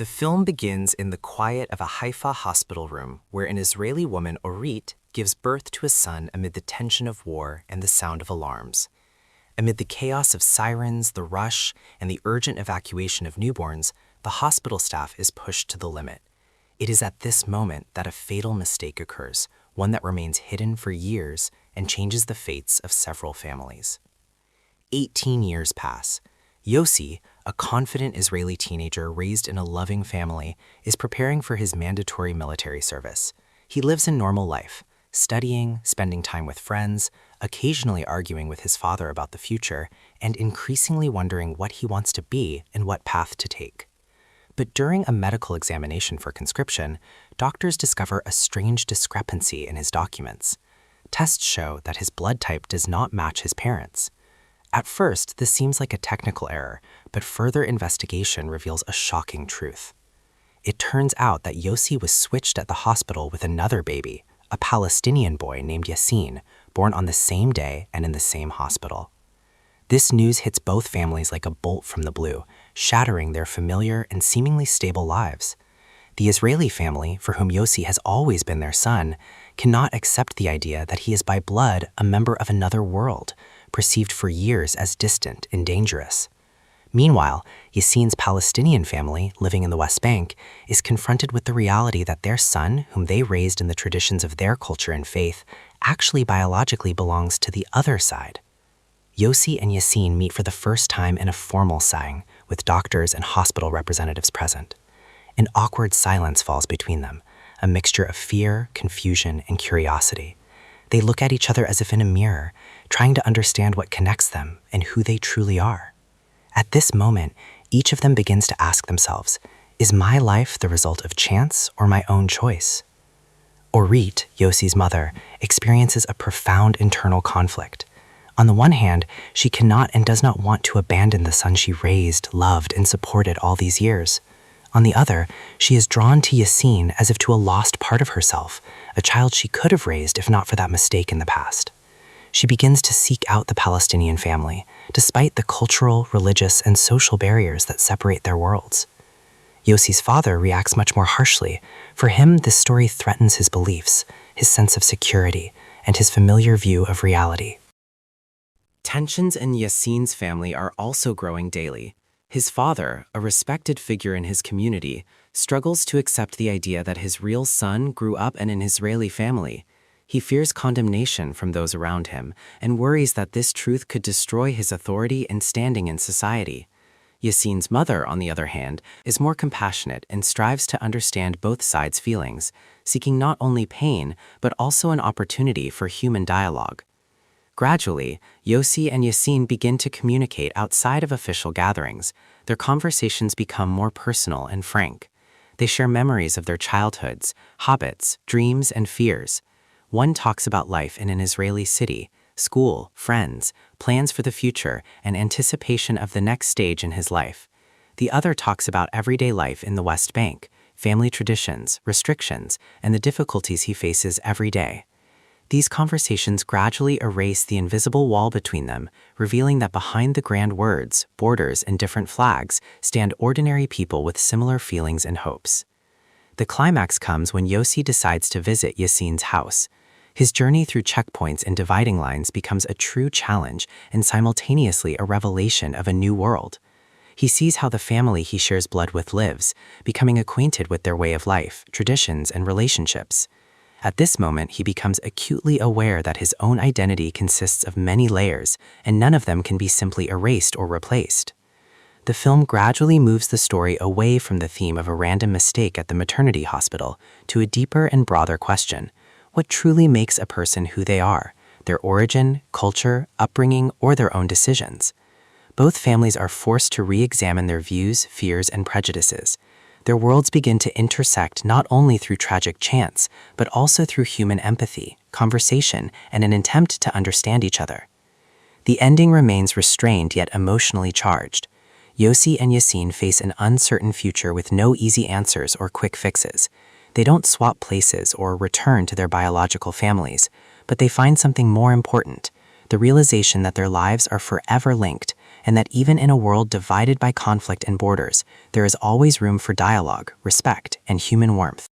The film begins in the quiet of a Haifa hospital room where an Israeli woman, Orit, gives birth to a son amid the tension of war and the sound of alarms. Amid the chaos of sirens, the rush, and the urgent evacuation of newborns, the hospital staff is pushed to the limit. It is at this moment that a fatal mistake occurs, one that remains hidden for years and changes the fates of several families. 18 years pass. Yossi, a confident Israeli teenager raised in a loving family, is preparing for his mandatory military service. He lives a normal life, studying, spending time with friends, occasionally arguing with his father about the future, and increasingly wondering what he wants to be and what path to take. But during a medical examination for conscription, doctors discover a strange discrepancy in his documents. Tests show that his blood type does not match his parents'. At first, this seems like a technical error, but further investigation reveals a shocking truth. It turns out that Yossi was switched at the hospital with another baby, a Palestinian boy named Yassin, born on the same day and in the same hospital. This news hits both families like a bolt from the blue, shattering their familiar and seemingly stable lives. The Israeli family, for whom Yossi has always been their son, cannot accept the idea that he is by blood a member of another world, perceived for years as distant and dangerous. Meanwhile, Yassin's Palestinian family, living in the West Bank, is confronted with the reality that their son, whom they raised in the traditions of their culture and faith, actually biologically belongs to the other side. Yossi and Yassin meet for the first time in a formal setting, with doctors and hospital representatives present. An awkward silence falls between them, a mixture of fear, confusion, and curiosity. They look at each other as if in a mirror, trying to understand what connects them and who they truly are. At this moment, each of them begins to ask themselves, is my life the result of chance or my own choice? Orit, Yossi's mother, experiences a profound internal conflict. On the one hand, she cannot and does not want to abandon the son she raised, loved, and supported all these years. On the other, she is drawn to Yassin as if to a lost part of herself, a child she could have raised if not for that mistake in the past. She begins to seek out the Palestinian family, despite the cultural, religious, and social barriers that separate their worlds. Yossi's father reacts much more harshly. For him, this story threatens his beliefs, his sense of security, and his familiar view of reality. Tensions in Yassin's family are also growing daily. His father, a respected figure in his community, struggles to accept the idea that his real son grew up in an Israeli family. He fears condemnation from those around him and worries that this truth could destroy his authority and standing in society. Yassin's mother, on the other hand, is more compassionate and strives to understand both sides' feelings, seeking not only pain but also an opportunity for human dialogue. Gradually, Yossi and Yassin begin to communicate outside of official gatherings. Their conversations become more personal and frank. They share memories of their childhoods, habits, dreams, and fears. One talks about life in an Israeli city, school, friends, plans for the future, and anticipation of the next stage in his life. The other talks about everyday life in the West Bank, family traditions, restrictions, and the difficulties he faces every day. These conversations gradually erase the invisible wall between them, revealing that behind the grand words, borders, and different flags stand ordinary people with similar feelings and hopes. The climax comes when Yossi decides to visit Yassin's house. His journey through checkpoints and dividing lines becomes a true challenge and simultaneously a revelation of a new world. He sees how the family he shares blood with lives, becoming acquainted with their way of life, traditions, and relationships. At this moment, he becomes acutely aware that his own identity consists of many layers, and none of them can be simply erased or replaced. The film gradually moves the story away from the theme of a random mistake at the maternity hospital to a deeper and broader question: what truly makes a person who they are, their origin, culture, upbringing, or their own decisions? Both families are forced to re-examine their views, fears, and prejudices. Their worlds begin to intersect not only through tragic chance, but also through human empathy, conversation, and an attempt to understand each other. The ending remains restrained yet emotionally charged. Yossi and Yassin face an uncertain future with no easy answers or quick fixes. They don't swap places or return to their biological families, but they find something more important: the realization that their lives are forever linked, and that even in a world divided by conflict and borders, there is always room for dialogue, respect, and human warmth.